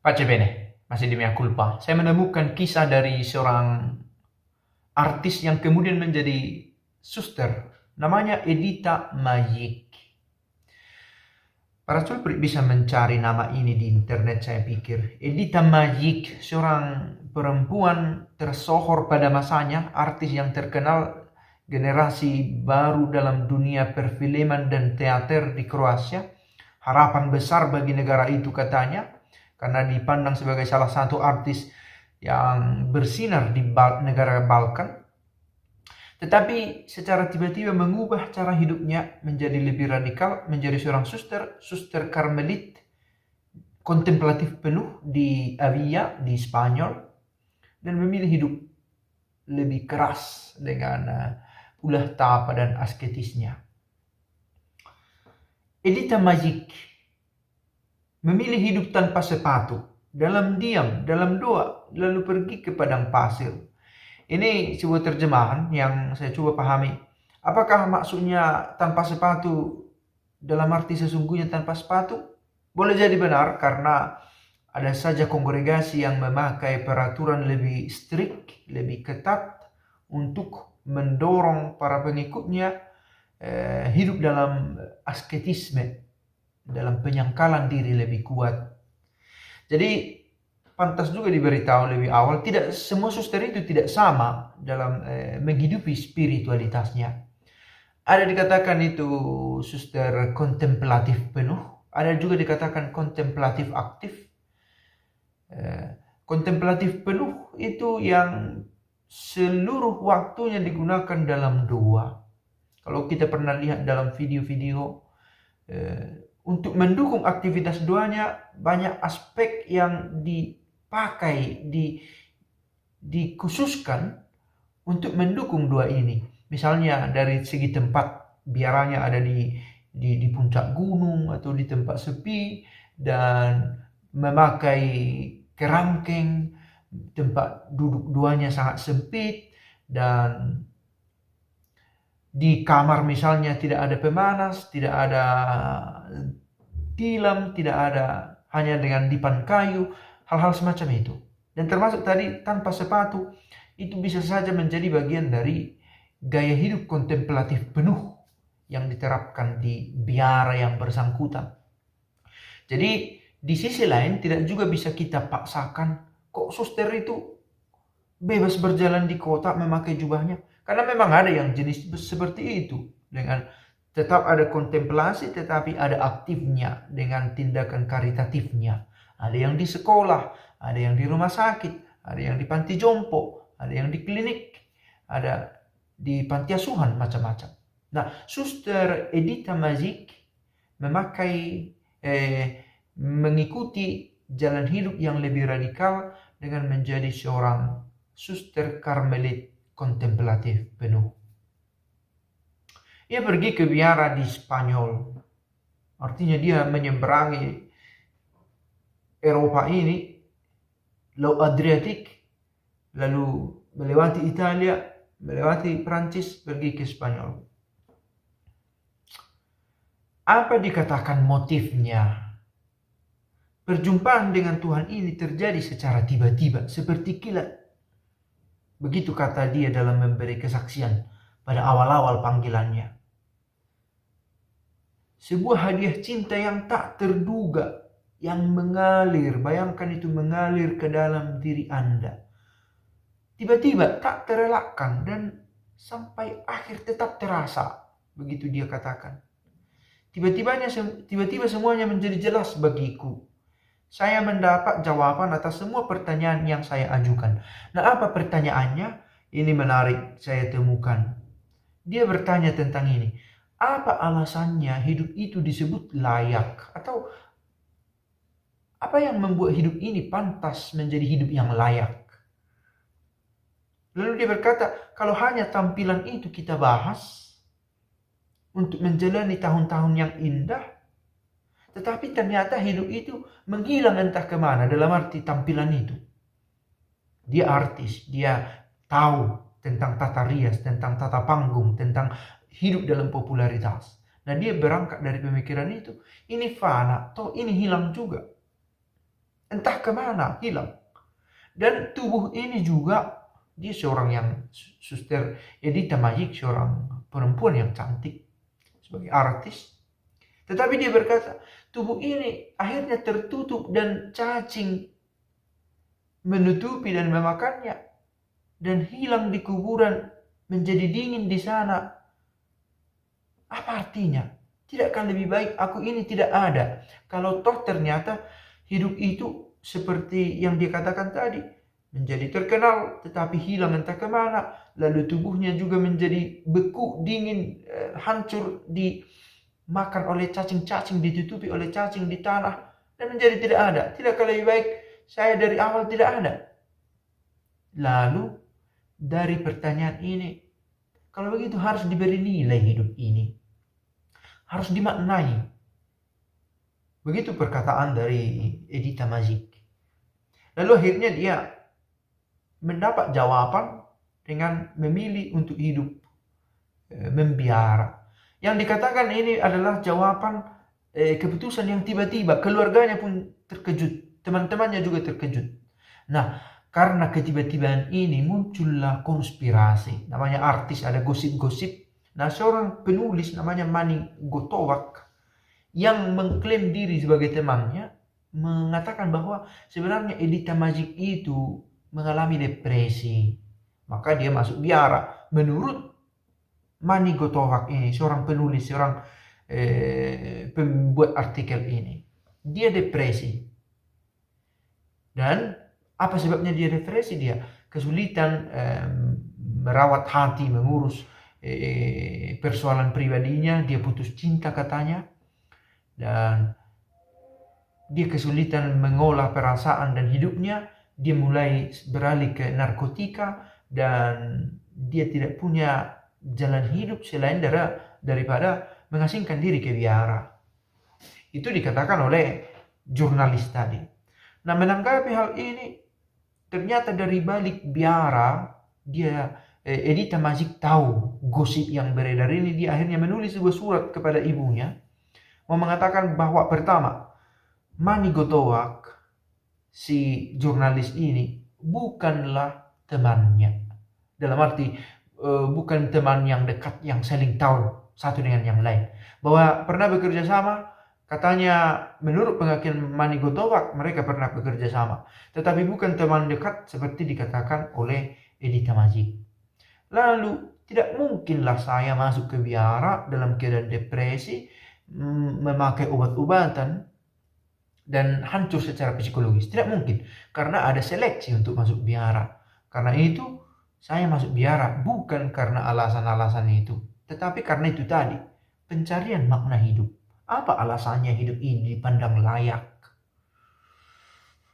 Pace bene, masih di mea culpa. Saya menemukan kisah dari seorang artis yang kemudian menjadi suster. Namanya Edita Magic. Para culprit bisa mencari nama ini di internet, saya pikir. Edita Magic, seorang perempuan tersohor pada masanya, artis yang terkenal generasi baru dalam dunia perfilman dan teater di Kroasia. Harapan besar bagi negara itu katanya, karena dipandang sebagai salah satu artis yang bersinar di negara Balkan. Tetapi secara tiba-tiba mengubah cara hidupnya menjadi lebih radikal, menjadi seorang suster Karmelit, kontemplatif penuh di Avia, di Spanyol, dan memilih hidup lebih keras dengan ulah tapa dan asketisnya. Edita Magic memilih hidup tanpa sepatu, dalam diam, dalam doa, lalu pergi ke padang pasir. Ini sebuah terjemahan yang saya coba pahami. Apakah maksudnya tanpa sepatu dalam arti sesungguhnya tanpa sepatu? Boleh jadi benar, karena ada saja kongregasi yang memakai peraturan lebih strict, lebih ketat untuk mendorong para pengikutnya hidup dalam asketisme, dalam penyangkalan diri lebih kuat. Jadi pantas juga diberitahu lebih awal, tidak semua suster itu tidak sama dalam menghidupi spiritualitasnya. Ada dikatakan itu suster kontemplatif penuh, ada juga dikatakan kontemplatif aktif. Kontemplatif penuh itu yang seluruh waktunya digunakan dalam doa. Kalau kita pernah lihat dalam video-video, untuk mendukung aktivitas doanya, banyak aspek yang dipakai, dikhususkan untuk mendukung doa ini. Misalnya dari segi tempat, biaranya ada di puncak gunung atau di tempat sepi, dan memakai kerangkeng, tempat duduk doanya sangat sempit, dan di kamar misalnya tidak ada pemanas, tidak ada tilam, tidak ada, hanya dengan dipan kayu, hal-hal semacam itu. Dan termasuk tadi tanpa sepatu, itu bisa saja menjadi bagian dari gaya hidup kontemplatif penuh yang diterapkan di biara yang bersangkutan. Jadi di sisi lain tidak juga bisa kita paksakan, kok suster itu bebas berjalan di kota memakai jubahnya. Karena memang ada yang jenis seperti itu, dengan tetap ada kontemplasi tetapi ada aktifnya dengan tindakan karitatifnya. Ada yang di sekolah, ada yang di rumah sakit, ada yang di panti jompo, ada yang di klinik, ada di panti asuhan, macam-macam. Nah, suster Edita Magic mengikuti jalan hidup yang lebih radikal dengan menjadi seorang suster Karmelit kontemplatif penuh. Ia pergi ke biara di Spanyol. Artinya dia menyeberangi Eropa ini, Laut Adriatik, lalu melewati Italia, melewati Prancis, pergi ke Spanyol. Apa dikatakan motifnya? Perjumpaan dengan Tuhan ini terjadi secara tiba-tiba, seperti kilat. Begitu kata dia dalam memberi kesaksian pada awal-awal panggilannya. Sebuah hadiah cinta yang tak terduga, yang mengalir, bayangkan itu mengalir ke dalam diri Anda. Tiba-tiba tak terelakkan dan sampai akhir tetap terasa, begitu dia katakan. Tiba-tiba semuanya menjadi jelas bagiku. Saya mendapat jawaban atas semua pertanyaan yang saya ajukan. Nah, apa pertanyaannya? Ini menarik, saya temukan. Dia bertanya tentang ini. Apa alasannya hidup itu disebut layak? Atau apa yang membuat hidup ini pantas menjadi hidup yang layak? Lalu dia berkata, kalau hanya tampilan itu kita bahas untuk menjalani tahun-tahun yang indah, tetapi ternyata hidup itu menghilang entah kemana dalam arti tampilan itu. Dia artis, dia tahu tentang tata rias, tentang tata panggung, tentang hidup dalam popularitas. Nah, dia berangkat dari pemikiran itu. Ini fana, toh ini hilang juga. entah kemana, hilang. Dan tubuh ini juga, dia seorang yang, Suster Edita Majik, seorang perempuan yang cantik sebagai artis. Tetapi dia berkata, tubuh ini akhirnya tertutup dan cacing menutupi dan memakannya. Dan hilang di kuburan, menjadi dingin di sana. Apa artinya? Tidakkah lebih baik aku ini tidak ada? Kalau toh ternyata hidup itu seperti yang dikatakan tadi, menjadi terkenal tetapi hilang entah kemana, lalu tubuhnya juga menjadi beku, dingin, hancur, dimakan oleh cacing-cacing, ditutupi oleh cacing di tanah, dan menjadi tidak ada. Tidakkah lebih baik saya dari awal tidak ada? Lalu dari pertanyaan ini, kalau begitu harus diberi nilai hidup ini, harus dimaknai. Begitu perkataan dari Edita Majik. Lalu akhirnya dia mendapat jawaban dengan memilih untuk hidup membiara. Yang dikatakan ini adalah jawaban keputusan yang tiba-tiba. Keluarganya pun terkejut, teman-temannya juga terkejut. Nah, karena ketiba-tibaan ini muncullah konspirasi. Namanya artis, ada gosip-gosip. Nah, seorang penulis namanya Mani Gotovac yang mengklaim diri sebagai temannya mengatakan bahwa sebenarnya Edita Majik itu mengalami depresi. Maka dia masuk biara. Menurut Mani Gotovac ini, seorang penulis, seorang pembuat artikel ini, dia depresi. Dan apa sebabnya dia depresi? Dia kesulitan merawat hati, mengurus persoalan pribadinya. Dia putus cinta katanya. Dan dia kesulitan mengolah perasaan dan hidupnya. Dia mulai beralih ke narkotika. Dan dia tidak punya jalan hidup selain daripada mengasingkan diri ke biara. Itu dikatakan oleh jurnalis tadi. Nah, menanggapi hal ini, ternyata dari balik biara, Edita Majik tahu gosip yang beredar ini. Dia akhirnya menulis sebuah surat kepada ibunya, mau mengatakan bahwa pertama, Mani Gotovac, si jurnalis ini, bukanlah temannya. Dalam arti, bukan teman yang dekat, yang saling tahu satu dengan yang lain. Bahwa pernah bekerja sama, katanya menurut pengakuan Mani Gotovac, mereka pernah bekerja sama. Tetapi bukan teman dekat seperti dikatakan oleh Edita Majik. Lalu, tidak mungkinlah saya masuk ke biara dalam keadaan depresi, memakai obat-obatan, dan hancur secara psikologis. Tidak mungkin. Karena ada seleksi untuk masuk biara. Karena itu, saya masuk biara bukan karena alasan-alasan itu. Tetapi karena itu tadi, pencarian makna hidup. Apa alasannya hidup ini dipandang layak?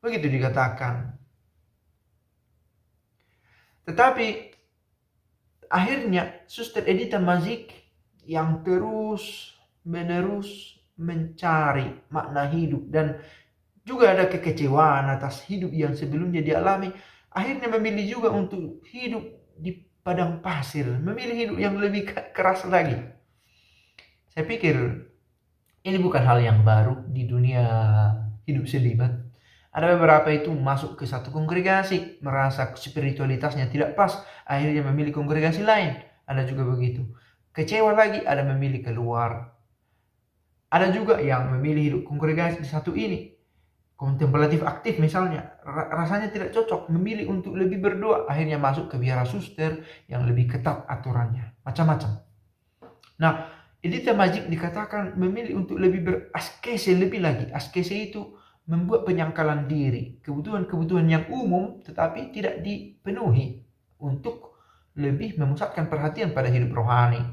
Begitu dikatakan. Tetapi akhirnya Suster Edita Majik yang terus menerus mencari makna hidup dan juga ada kekecewaan atas hidup yang sebelumnya dialami, akhirnya memilih juga untuk hidup di padang pasir, memilih hidup yang lebih keras lagi. Saya pikir ini bukan hal yang baru di dunia hidup selibat. Ada beberapa itu masuk ke satu kongregasi, merasa spiritualitasnya tidak pas, akhirnya memilih kongregasi lain. Ada juga begitu. Kecewa lagi, ada memilih keluar. Ada juga yang memilih hidup kongregasi satu ini, kontemplatif aktif misalnya, rasanya tidak cocok, memilih untuk lebih berdoa, akhirnya masuk ke biara suster yang lebih ketat aturannya, macam-macam. Nah, Edita Majik dikatakan memilih untuk lebih beraskese lebih lagi. Askese itu membuat penyangkalan diri, kebutuhan-kebutuhan yang umum tetapi tidak dipenuhi untuk lebih memusatkan perhatian pada hidup rohani.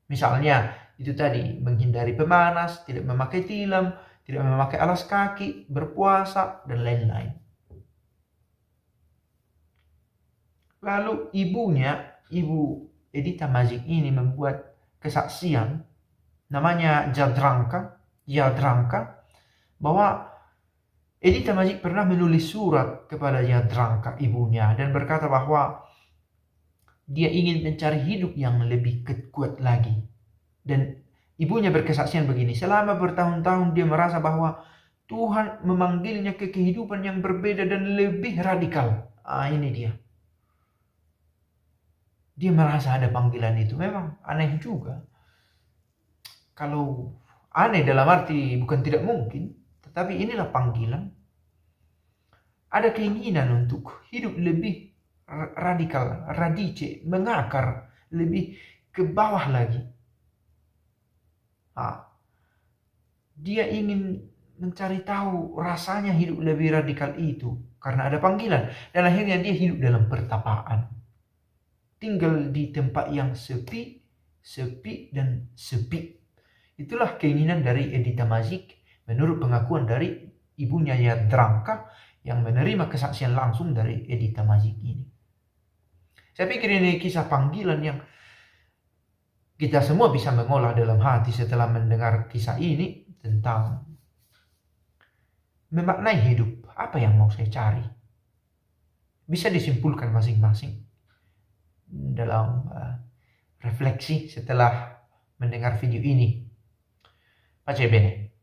Misalnya, itu tadi, menghindari pemanas, tidak memakai tilam, tidak memakai alas kaki, berpuasa, dan lain-lain. Lalu ibu Edita Majik ini membuat kesaksian, namanya Jadranka, bahwa Edita Majik pernah menulis surat kepada Jadranka, ibunya, dan berkata bahwa dia ingin mencari hidup yang lebih kuat lagi. Dan ibunya berkesaksian begini, selama bertahun-tahun dia merasa bahwa Tuhan memanggilnya ke kehidupan yang berbeda dan lebih radikal. Ini dia. Dia merasa ada panggilan itu. Memang aneh juga. Kalau aneh dalam arti bukan tidak mungkin, tetapi inilah panggilan. Ada keinginan untuk hidup lebih radikal, radice, mengakar, lebih ke bawah lagi. Dia ingin mencari tahu rasanya hidup lebih radikal itu karena ada panggilan, dan akhirnya dia hidup dalam pertapaan, tinggal di tempat yang sepi dan sepi. Itulah keinginan dari Edita Mazik menurut pengakuan dari ibunya Jadranka yang menerima kesaksian langsung dari Edita Mazik ini. Saya pikir ini kisah panggilan yang kita semua bisa mengolah dalam hati setelah mendengar kisah ini tentang memaknai hidup. Apa yang mau saya cari? Bisa disimpulkan masing-masing dalam refleksi setelah mendengar video ini. Pace bene.